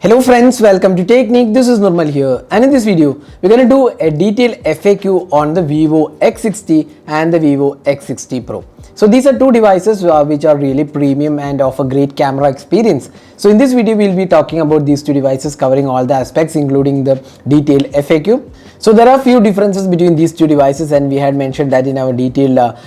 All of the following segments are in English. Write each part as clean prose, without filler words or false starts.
Hello friends, welcome to Technique. This is Nirmal here, and in this video we're going to do a detailed FAQ on the Vivo X60 and the Vivo X60 Pro. So these are two devices which are really premium and offer great camera experience. So in this video we'll be talking about these two devices, covering all the aspects including the detailed FAQ. So there are few differences between these two devices, and we had mentioned that in our detailed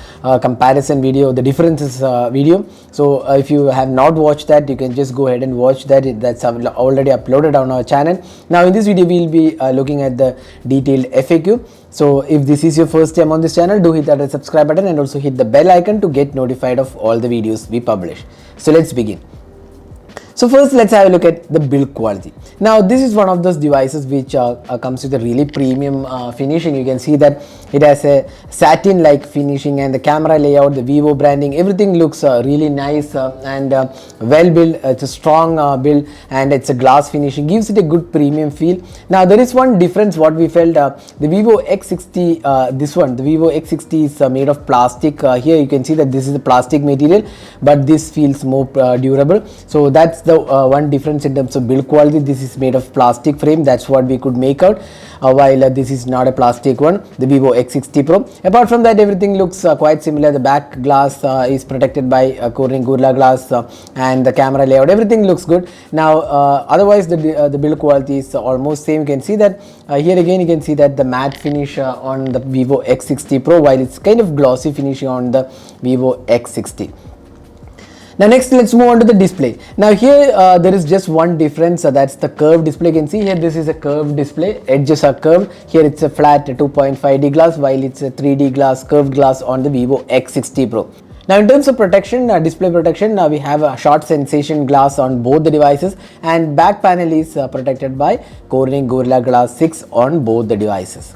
comparison video, the differences video. So if you have not watched that, you can just go ahead and watch that. That's already uploaded on our channel. Now in this video we'll be looking at the detailed FAQ. So if this is your first time on this channel, do hit that subscribe button and also hit the bell icon to get notified of all the videos we publish. So let's begin. So first let's have a look at the build quality. Now this is one of those devices which comes with a really premium finishing. You can see that it has a satin like finishing, and the camera layout, the Vivo branding, everything looks really nice and well built. It's a strong build, and it's a glass finishing, gives it a good premium feel. Now there is one difference what we felt, the Vivo X60, the Vivo X60 is made of plastic. Here you can see that this is a plastic material, but this feels more durable. So that's the one difference in terms of build quality. This is made of plastic frame, that's what we could make out, while this is not a plastic one, the Vivo X60 Pro. Apart from that, everything looks quite similar. The back glass is protected by Corning Gorilla Glass, and the camera layout, everything looks good. Now otherwise the build quality is almost same. You can see that here again you can see that the matte finish on the Vivo X60 Pro, while it's kind of glossy finishing on the Vivo X60. Now next let's move on to the display. Now here there is just one difference, that's the curved display. You can see here this is a curved display, edges are curved. Here it's a flat 2.5D glass, while it's a 3D glass, curved glass on the Vivo X60 Pro. Now in terms of protection, display protection, we have a short sensation glass on both the devices, and back panel is protected by Corning Gorilla Glass 6 on both the devices.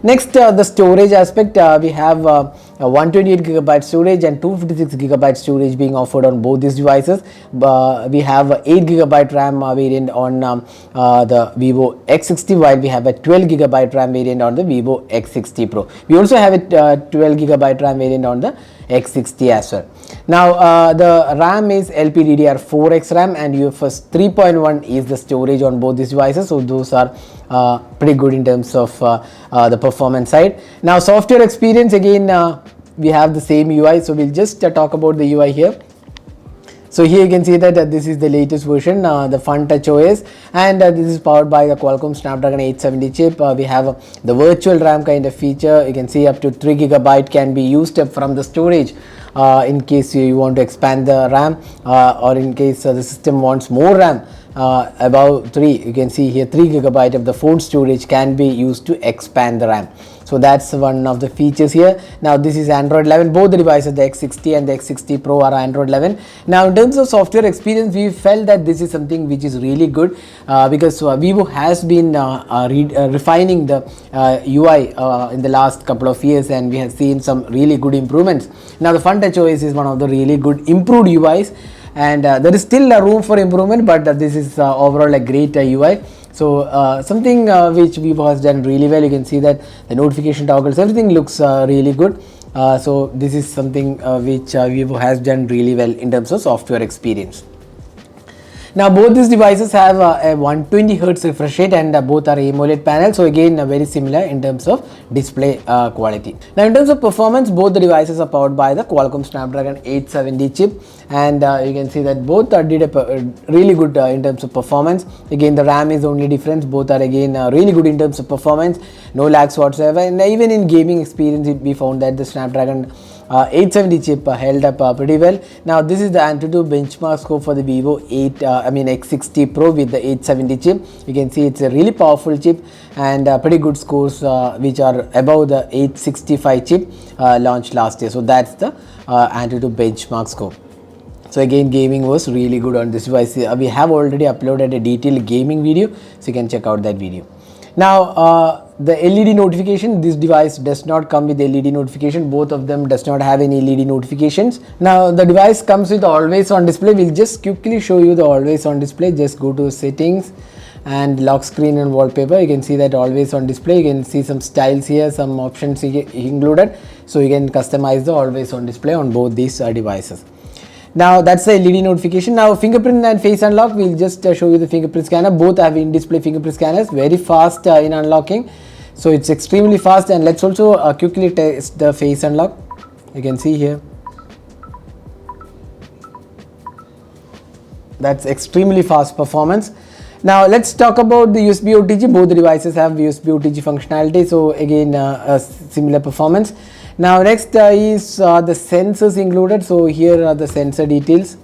Next, the storage aspect, we have 128GB storage and 256GB storage being offered on both these devices. We have 8GB RAM variant on the Vivo X60, while we have a 12GB RAM variant on the Vivo X60 Pro. We also have a 12GB RAM variant on the X60 as well. Now the RAM is LPDDR4X RAM, and UFS 3.1 is the storage on both these devices. So those are pretty good in terms of the performance side. Now software experience, again we have the same UI, so we'll just talk about the UI here. So here you can see that this is the latest version, the FunTouch OS, and this is powered by the Qualcomm Snapdragon 870 chip. We have the virtual RAM kind of feature. You can see up to 3GB can be used from the storage in case you want to expand the RAM, or in case the system wants more RAM. Above 3, you can see here 3GB of the phone storage can be used to expand the RAM. So that's one of the features here. Now this is Android 11. Both the devices, the X60 and the X60 Pro, are Android 11. Now in terms of software experience, we felt that this is something which is really good, because Vivo has been refining the UI in the last couple of years, and we have seen some really good improvements. Now the FunTouch OS is one of the really good improved UIs, and there is still a room for improvement, but this is overall a great UI. So something which Vivo has done really well. You can see that the notification toggles, everything looks really good. So this is something which Vivo has done really well in terms of software experience. Now both these devices have a 120Hz refresh rate, and both are AMOLED panel. So again very similar in terms of display quality. Now in terms of performance, both the devices are powered by the Qualcomm Snapdragon 870 chip, and you can see that both did a really good in terms of performance. Again the RAM is the only difference. Both are again really good in terms of performance, no lags whatsoever, and even in gaming experience we found that the Snapdragon 870 chip held up pretty well. Now this is the AnTuTu benchmark score for the Vivo X60 Pro with the 870 chip. You can see it's a really powerful chip, and pretty good scores which are above the 865 chip launched last year. So that's the AnTuTu benchmark score. So again gaming was really good on this device. We have already uploaded a detailed gaming video, so you can check out that video. Now the LED notification, this device does not come with LED notification. Both of them does not have any LED notifications. Now the device comes with always on display. We'll just quickly show you the always on display. Just go to settings and lock screen and wallpaper. You can see that always on display. You can see some styles here, some options included, so you can customize the always on display on both these devices. Now that's the LED notification. Now fingerprint and face unlock, we'll just show you the fingerprint scanner. Both have in-display fingerprint scanners, very fast in unlocking. So it's extremely fast, and let's also quickly test the face unlock. You can see here. That's extremely fast performance. Now let's talk about the USB OTG. Both the devices have USB OTG functionality, so again a similar performance. Now next is the sensors included. So here are the sensor details.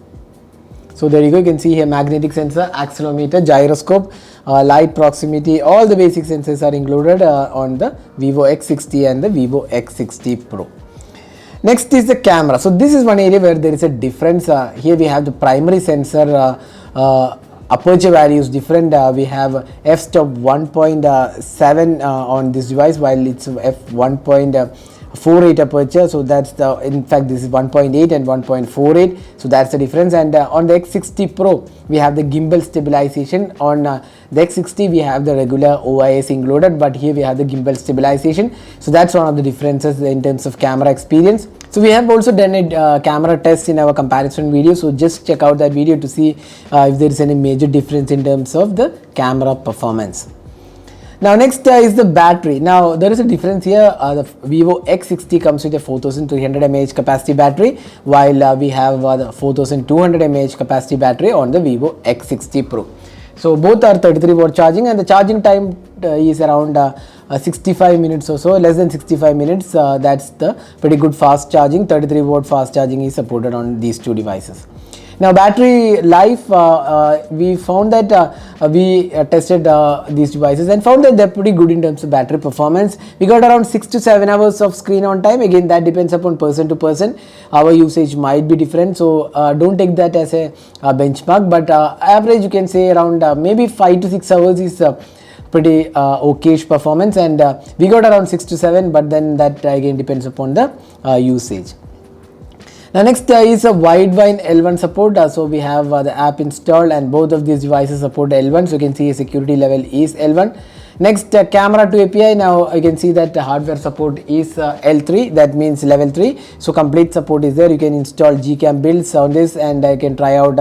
So there you go, you can see here magnetic sensor, accelerometer, gyroscope, light proximity, all the basic sensors are included on the Vivo X60 and the Vivo X60 Pro. Next is the camera. So this is one area where there is a difference. Here we have the primary sensor aperture value is different. We have f-stop 1.7 on this device, while it's f1.48 aperture. So that's the, in fact this is 1.8 and 1.48, so that's the difference. And on the X60 Pro we have the gimbal stabilization. On the X60 we have the regular OIS included, but here we have the gimbal stabilization. So that's one of the differences in terms of camera experience. So we have also done a camera test in our comparison video, so just check out that video to see if there is any major difference in terms of the camera performance. Now next is the battery. Now there is a difference here. The Vivo X60 comes with a 4300 mAh capacity battery, while we have the 4200 mAh capacity battery on the Vivo X60 Pro. So both are 33 watt charging, and the charging time is around 65 minutes or so, less than 65 minutes. That's the pretty good fast charging. 33 watt fast charging is supported on these two devices. Now battery life, we found that we tested these devices and found that they're pretty good in terms of battery performance. We got around 6 to 7 hours of screen on time. Again, that depends upon person to person. Our usage might be different, so don't take that as a benchmark, but average you can say around maybe 5 to 6 hours is pretty okayish performance, and we got around 6 to 7, but then that again depends upon the usage. Now next is a Widevine L1 support. So we have the app installed, and both of these devices support L1, so you can see a security level is L1. Next, camera to API. Now you can see that the hardware support is L3, that means level 3, so complete support is there. You can install Gcam builds on this, and I can try out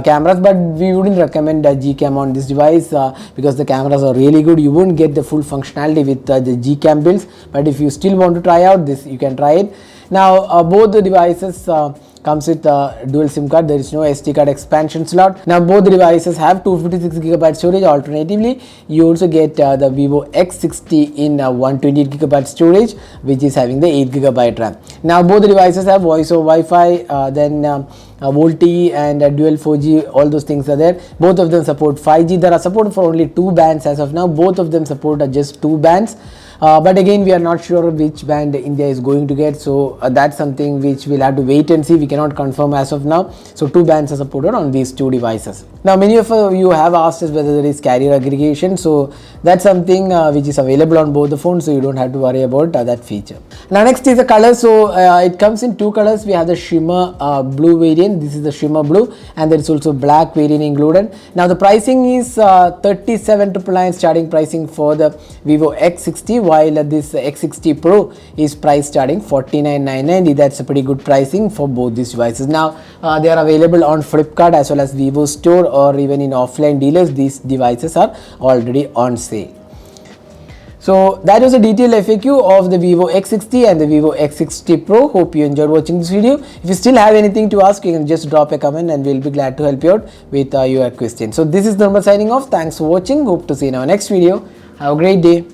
cameras, but we wouldn't recommend Gcam on this device because the cameras are really good. You won't get the full functionality with the Gcam builds, but if you still want to try out this, you can try it. Now both the devices comes with dual SIM card. There is no SD card expansion slot. Now both the devices have 256GB storage. Alternatively, you also get the Vivo X60 in 128GB storage, which is having the 8GB RAM. Now both the devices have voice over Wi-Fi, then VoLTE and dual 4G, all those things are there. Both of them support 5G. There are support for only 2 bands as of now. Both of them support just 2 bands. But again, we are not sure which band India is going to get, so that's something which we'll have to wait and see. We cannot confirm as of now. So 2 bands are supported on these 2 devices. Now many of you have asked us whether there is carrier aggregation, so that's something which is available on both the phones, so you don't have to worry about that feature. Now next is the color. So it comes in 2 colors. We have the shimmer blue variant. This is the shimmer blue, and there is also black variant included. Now the pricing is 37,999 starting pricing for the Vivo X60, while this X60 Pro is priced starting 49,990. That's a pretty good pricing for both these devices. Now they are available on Flipkart as well as Vivo Store, or even in offline dealers. These devices are already on sale. So that was a detailed FAQ of the Vivo X60 and the Vivo X60 Pro. Hope you enjoyed watching this video. If you still have anything to ask, you can just drop a comment and we'll be glad to help you out with your question. So this is Nirmal signing off. Thanks for watching. Hope to see you in our next video. Have a great day.